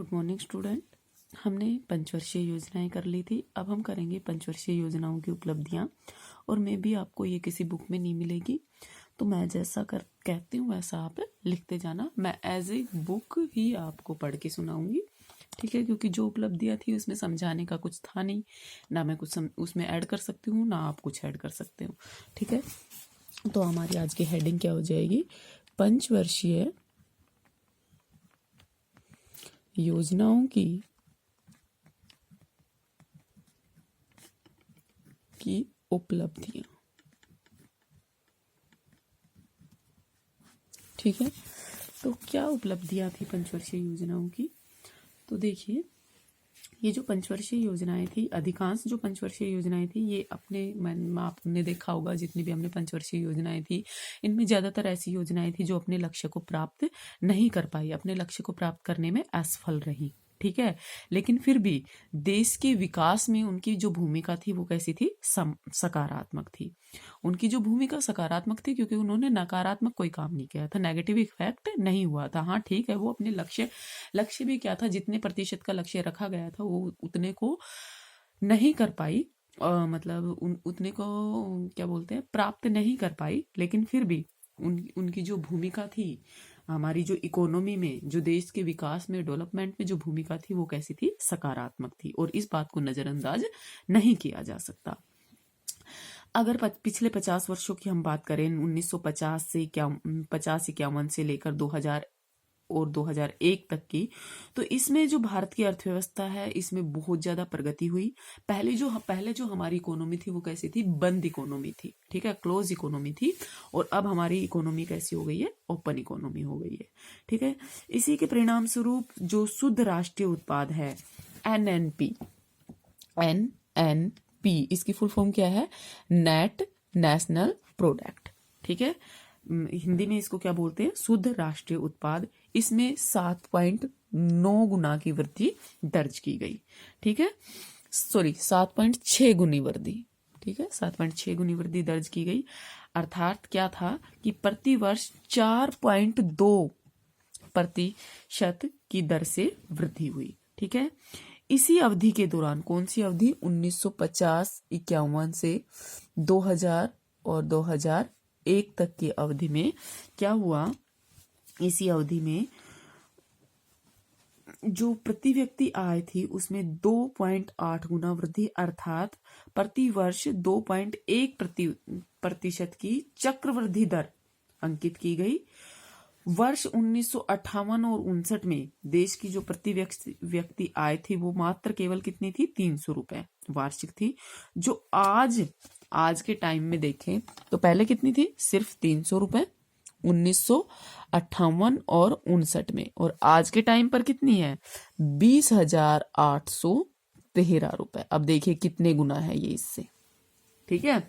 Good morning student. हमने पंचवर्षीय योजनाएं कर ली थी, अब हम करेंगे पंचवर्षीय योजनाओं की उपलब्धियां। और मैं भी आपको ये किसी बुक में नहीं मिलेगी, तो मैं जैसा कहती हूँ वैसा आप लिखते जाना। मैं एज ए बुक ही आपको पढ़ के सुनाऊंगी, ठीक है, क्योंकि जो उपलब्धियां थी उसमें समझाने का कुछ था नहीं, ना मैं कुछ उसमें ऐड कर सकती हूँ ना आप कुछ ऐड कर सकते हो, ठीक है। तो हमारी आज की हेडिंग क्या हो जाएगी? पंचवर्षीय योजनाओं की उपलब्धियां, ठीक है। तो क्या उपलब्धियां थी पंचवर्षीय योजनाओं की? तो देखिए, ये जो पंचवर्षीय योजनाएं थी, अधिकांश जो पंचवर्षीय योजनाएं थी ये आपने देखा होगा, जितनी भी हमने पंचवर्षीय योजनाएं थी इनमें ज्यादातर ऐसी योजनाएं थी जो अपने लक्ष्य को प्राप्त नहीं कर पाई, अपने लक्ष्य को प्राप्त करने में असफल रही, ठीक है। लेकिन फिर भी देश के विकास में उनकी जो भूमिका थी वो कैसी थी? सकारात्मक थी। उनकी जो भूमिका सकारात्मक थी क्योंकि उन्होंने नकारात्मक कोई काम नहीं किया था, नेगेटिव इफेक्ट नहीं हुआ था। हाँ ठीक है, वो अपने लक्ष्य भी क्या था, जितने प्रतिशत का लक्ष्य रखा गया था वो उतने को नहीं कर पाई, मतलब उतने को क्या बोलते हैं, प्राप्त नहीं कर पाई। लेकिन फिर भी उनकी जो भूमिका थी हमारी जो इकोनॉमी में, जो देश के विकास में, डेवलपमेंट में जो भूमिका थी वो कैसी थी? सकारात्मक थी, और इस बात को नजरअंदाज नहीं किया जा सकता। अगर पिछले 50 वर्षों की हम बात करें, 1950 से 51 से लेकर 2000 और 2001 तक की, तो इसमें जो भारत की अर्थव्यवस्था है इसमें बहुत ज्यादा प्रगति हुई। पहले जो हमारी इकोनॉमी थी वो कैसी थी? बंद इकोनॉमी थी, ठीक है, क्लोज इकोनॉमी थी। और अब हमारी इकोनॉमी कैसी हो गई है? ओपन इकोनॉमी हो गई है, ठीक है। इसी के परिणाम स्वरूप जो शुद्ध राष्ट्रीय उत्पाद है, एनएनपी, इसकी फुल फॉर्म क्या है? नेट नेशनल प्रोडक्ट, ठीक है। हिंदी में इसको क्या बोलते हैं? शुद्ध राष्ट्रीय उत्पाद। इसमें 7.9 गुना की वृद्धि दर्ज की गई, ठीक है। 7.6 गुनी वृद्धि, ठीक है, 7.6 गुनी वृद्धि दर्ज की गई। अर्थात क्या था कि प्रति वर्ष 4.2% की दर से वृद्धि हुई, ठीक है। इसी अवधि के दौरान, कौन सी अवधि? 1950-51 से 2000 और 2001 तक की अवधि में क्या हुआ? इसी अवधि में जो प्रति व्यक्ति आय थी उसमें 2.8 गुना वृद्धि, अर्थात प्रति वर्ष 2.1% की चक्रवृद्धि दर अंकित की गई। वर्ष 1958 और 59 में देश की जो प्रति व्यक्ति आय थी वो मात्र केवल कितनी थी? 300 रुपए वार्षिक थी। जो आज के टाइम में देखें तो पहले कितनी थी? सिर्फ 300 रुपए 1958 और 59 में, और आज के टाइम पर कितनी है? 20,813 रुपए। अब देखिए कितने गुना है ये इससे, ठीक है।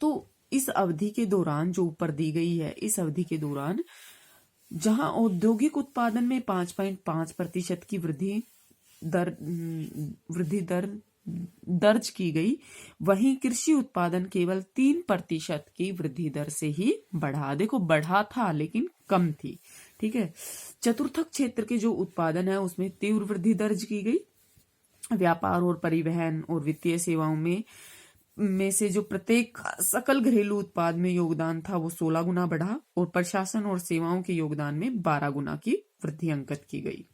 तो इस अवधि के दौरान जो ऊपर दी गई है, इस अवधि के दौरान जहां औद्योगिक उत्पादन में 5.5% की वृद्धि दर दर्ज की गई, वहीं कृषि उत्पादन केवल 3% की वृद्धि दर से ही बढ़ा। देखो, बढ़ा था लेकिन कम थी, ठीक है। चतुर्थक क्षेत्र के जो उत्पादन है उसमें तीव्र वृद्धि दर्ज की गई। व्यापार और परिवहन और वित्तीय सेवाओं में से जो प्रत्येक सकल घरेलू उत्पाद में योगदान था वो 16 गुना बढ़ा, और प्रशासन और सेवाओं के योगदान में 12 गुना की वृद्धि अंकित की गई।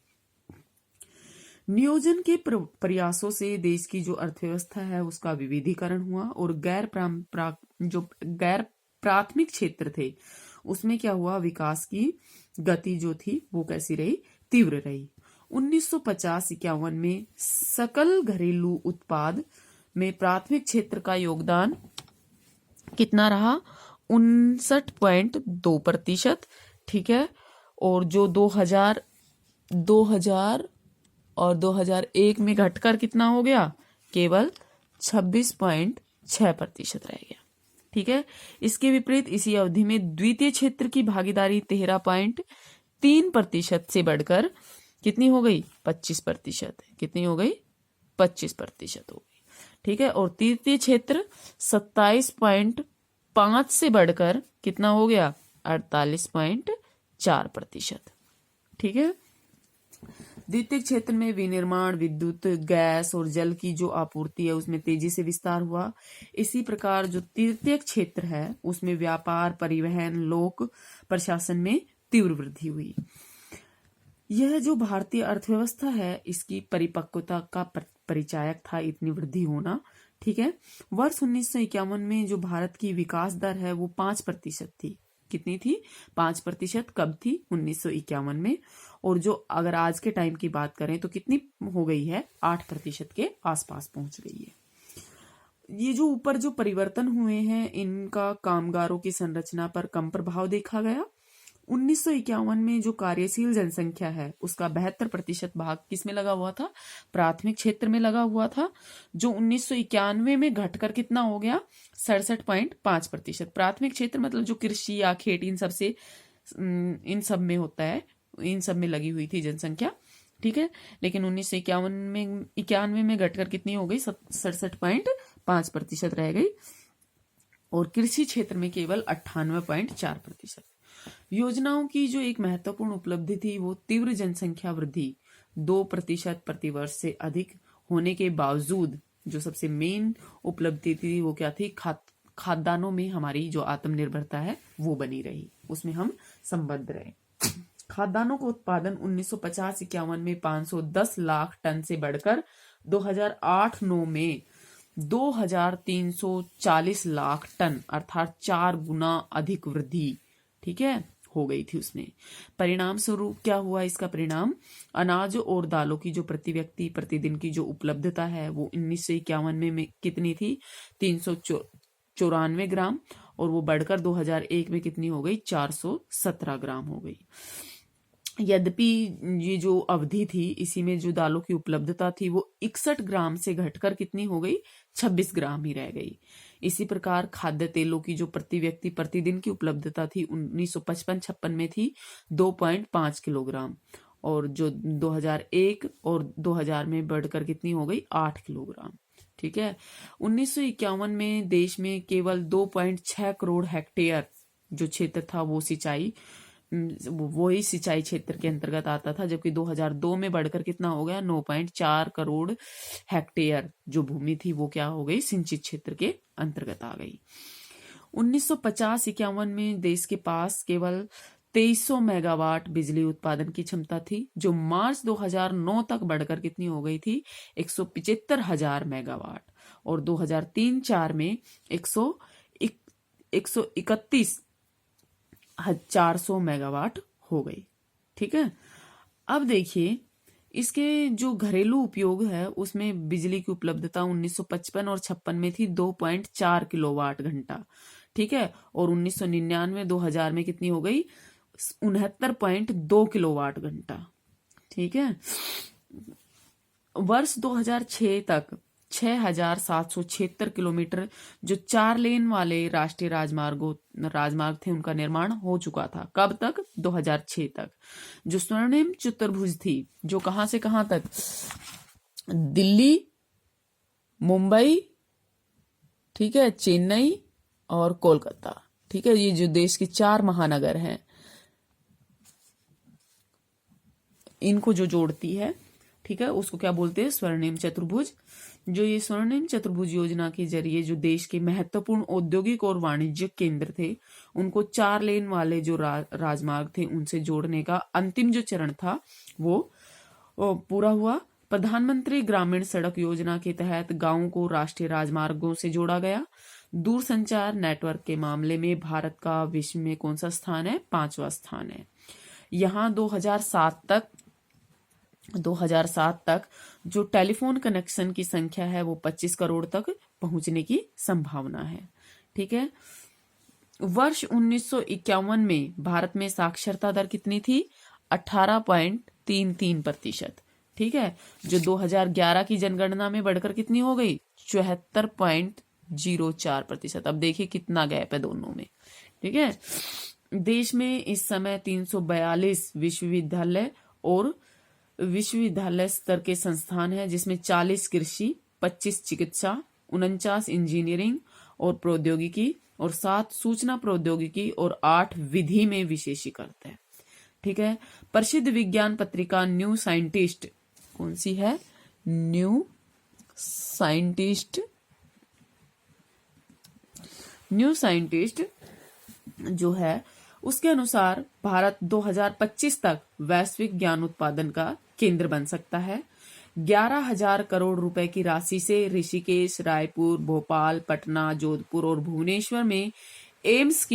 नियोजन के प्रयासों से देश की जो अर्थव्यवस्था है उसका विविधीकरण हुआ, और गैर प्राथमिक क्षेत्र थे उसमें क्या हुआ? विकास की गति जो थी वो कैसी रही? तीव्र रही। 1950-51 में सकल घरेलू उत्पाद में प्राथमिक क्षेत्र का योगदान कितना रहा? 59.2%, ठीक है। और जो 2000 और 2001 में घटकर कितना हो गया? केवल 26.6% रह गया, ठीक है। इसके विपरीत इसी अवधि में द्वितीय क्षेत्र की भागीदारी 13.3% से बढ़कर कितनी हो गई? 25%। कितनी हो गई? 25% हो गई, ठीक है। और तृतीय क्षेत्र 27.5 से बढ़कर कितना हो गया? 48.4%, ठीक है। द्वितीय क्षेत्र में विनिर्माण, विद्युत, गैस और जल की जो आपूर्ति है उसमें तेजी से विस्तार हुआ। इसी प्रकार जो तृतीय क्षेत्र है उसमें व्यापार, परिवहन, लोक प्रशासन में तीव्र वृद्धि हुई। यह जो भारतीय अर्थव्यवस्था है इसकी परिपक्वता का परिचायक था इतनी वृद्धि होना। ठीक है, वर्ष 1951 में जो भारत की विकास दर है वो 5% थी। कितनी थी? 5%। कब थी? 1951 में। और जो अगर आज के टाइम की बात करें तो कितनी हो गई है? 8% के आसपास पहुंच गई है। ये जो ऊपर जो परिवर्तन हुए हैं इनका कामगारों की संरचना पर कम प्रभाव देखा गया। 1951 में जो कार्यशील जनसंख्या है उसका 72% भाग किसमें लगा हुआ था? प्राथमिक क्षेत्र में लगा हुआ था, जो 1991 में घटकर कितना हो गया? 67.5%। प्राथमिक क्षेत्र मतलब जो कृषि या खेत इन सब में होता है, इन सब में लगी हुई थी जनसंख्या। ठीक है, लेकिन 1991 में घटकर कितनी हो गई? 67.5% रह गई। और कृषि क्षेत्र में केवल 98.4%। योजनाओं की जो एक महत्वपूर्ण उपलब्धि थी वो तीव्र जनसंख्या वृद्धि 2% प्रतिवर्ष से अधिक होने के बावजूद जो सबसे मेन उपलब्धि थी वो क्या थी? खाद्यान्नों में हमारी जो आत्मनिर्भरता है वो बनी रही, उसमें हम संबद्ध रहे। खाद्यान्नों का उत्पादन 1950-51 में 510 लाख टन से बढ़कर 2008-9 में 2340 लाख टन अर्थात 4 गुना अधिक वृद्धि, ठीक है, हो गई थी उसमें। परिणाम स्वरूप क्या हुआ? इसका परिणाम अनाज और दालों की जो प्रति व्यक्ति प्रतिदिन की जो उपलब्धता है वो 1951 में कितनी थी? 394 ग्राम, और वो बढ़कर 2001 में कितनी हो गई? 417 ग्राम हो गई। यद्यपि ये जो अवधि थी इसी में जो दालों की उपलब्धता थी वो 61 ग्राम से घटकर कितनी हो गई? 26 ग्राम ही रह गई। इसी प्रकार खाद्य तेलों की जो प्रति व्यक्ति प्रतिदिन की उपलब्धता थी 1955-56 में थी 2.5 किलोग्राम, और जो 2001 और 2000 में बढ़कर कितनी हो गई? 8 किलोग्राम। ठीक है, 1951 में देश में केवल 2.6 करोड़ हेक्टेयर जो क्षेत्र था वो वही सिंचाई क्षेत्र के अंतर्गत आता था, जबकि 2002 में बढ़कर कितना हो गया? 9.4 करोड़ हेक्टेयर जो भूमि थी वो क्या हो गई? सिंचित क्षेत्र के अंतर्गत आ गई। 1950-51 में देश के पास केवल 2300 मेगावाट बिजली उत्पादन की क्षमता थी, जो मार्च 2009 तक बढ़कर कितनी हो गई थी? 175,000 मेगावाट, और 2003-4 में 131,400 मेगावाट हो गई। ठीक है, अब देखिए इसके जो घरेलू उपयोग है उसमें बिजली की उपलब्धता 1955 और 56 में थी 2.4 किलोवाट घंटा। ठीक है, और 1999-2000 में कितनी हो गई? 69.2 किलोवाट घंटा। ठीक है, वर्ष 2006 तक 6,776 किलोमीटर जो 4 लेन वाले राष्ट्रीय राजमार्ग थे उनका निर्माण हो चुका था। कब तक? 2006 तक। जो स्वर्णिम चतुर्भुज थी जो कहां से कहां तक? दिल्ली, मुंबई, ठीक है, चेन्नई और कोलकाता। ठीक है, ये जो देश के 4 महानगर हैं इनको जो जोड़ती है, ठीक है, उसको क्या बोलते हैं? स्वर्णिम चतुर्भुज। जो ये स्वर्णिम चतुर्भुज योजना के जरिए जो देश के महत्वपूर्ण औद्योगिक और वाणिज्यिक केंद्र थे उनको 4 लेन वाले जो राजमार्ग थे उनसे जोड़ने का अंतिम जो चरण था वो पूरा हुआ। प्रधानमंत्री ग्रामीण सड़क योजना के तहत गांवों को राष्ट्रीय राजमार्गों से जोड़ा गया। दूरसंचार नेटवर्क के मामले में भारत का विश्व में कौन सा स्थान है? 5वां स्थान है। यहाँ 2007 तक जो टेलीफोन कनेक्शन की संख्या है वो 25 करोड़ तक पहुंचने की संभावना है। ठीक है, वर्ष 1951 में भारत में साक्षरता दर कितनी थी? 18.33%। ठीक है, जो 2011 की जनगणना में बढ़कर कितनी हो गई? 74.04%। अब देखिए कितना गैप है दोनों में। ठीक है, देश में इस समय 342 विश्वविद्यालय और विश्वविद्यालय स्तर के संस्थान हैं, जिसमें 40 कृषि, 25 चिकित्सा, 49 इंजीनियरिंग और प्रौद्योगिकी और 7 सूचना प्रौद्योगिकी और 8 विधि में विशेषीकृत है। ठीक है। प्रसिद्ध विज्ञान पत्रिका न्यू साइंटिस्ट, कौन सी है? New scientist. न्यू साइंटिस्ट जो है उसके अनुसार भारत 2025 तक वैश्विक ज्ञान उत्पादन का केंद्र बन सकता है। 11,000 करोड़ रुपए की राशि से ऋषिकेश, रायपुर, भोपाल, पटना, जोधपुर और भुवनेश्वर में एम्स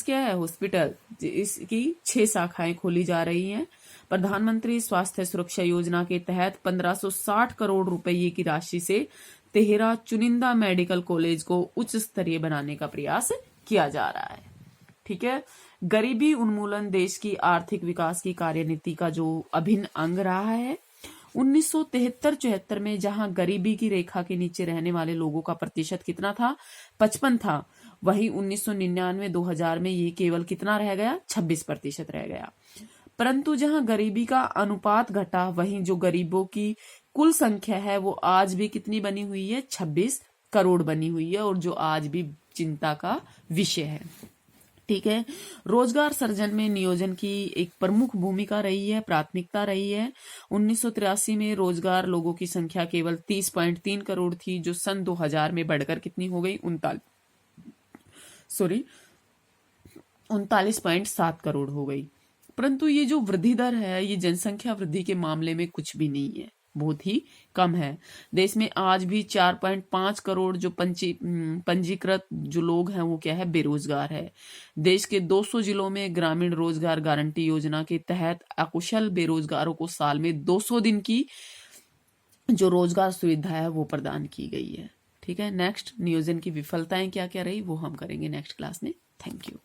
क्या है? हॉस्पिटल, इसकी 6 शाखाएं खोली जा रही हैं। प्रधानमंत्री स्वास्थ्य सुरक्षा योजना के तहत 1560 करोड़ रुपए की राशि से 13 चुनिंदा मेडिकल कॉलेज को उच्च स्तरीय बनाने का प्रयास किया जा रहा है। ठीक है। गरीबी उन्मूलन देश की आर्थिक विकास की कार्यनीति का जो अभिन्न अंग रहा है। 1973-74 में जहां गरीबी की रेखा के नीचे रहने वाले लोगों का प्रतिशत कितना था? 55 था। वहीं 1999-2000 में ये केवल कितना रह गया? 26% रह गया। परंतु जहां गरीबी का अनुपात घटा, वहीं जो गरीबों की कुल संख्या है वो आज भी कितनी बनी हुई है? 26 करोड़ बनी हुई है, और जो आज भी चिंता का विषय है। ठीक है। रोजगार सृजन में नियोजन की एक प्रमुख भूमिका रही है, प्राथमिकता रही है। 1983 में रोजगार लोगों की संख्या केवल 30.3 करोड़ थी, जो सन 2000 में बढ़कर कितनी हो गई? 39.7 करोड़ हो गई। परंतु ये जो वृद्धि दर है, ये जनसंख्या वृद्धि के मामले में कुछ भी नहीं है, बहुत ही कम है। देश में आज भी 4.5 करोड़ जो पंजीकृत जो लोग हैं वो क्या है? बेरोजगार है। देश के 200 जिलों में ग्रामीण रोजगार गारंटी योजना के तहत अकुशल बेरोजगारों को साल में 200 दिन की जो रोजगार सुविधा है वो प्रदान की गई है। ठीक है। नेक्स्ट, नियोजन की विफलताएं क्या क्या रही वो हम करेंगे नेक्स्ट क्लास में। Thank you.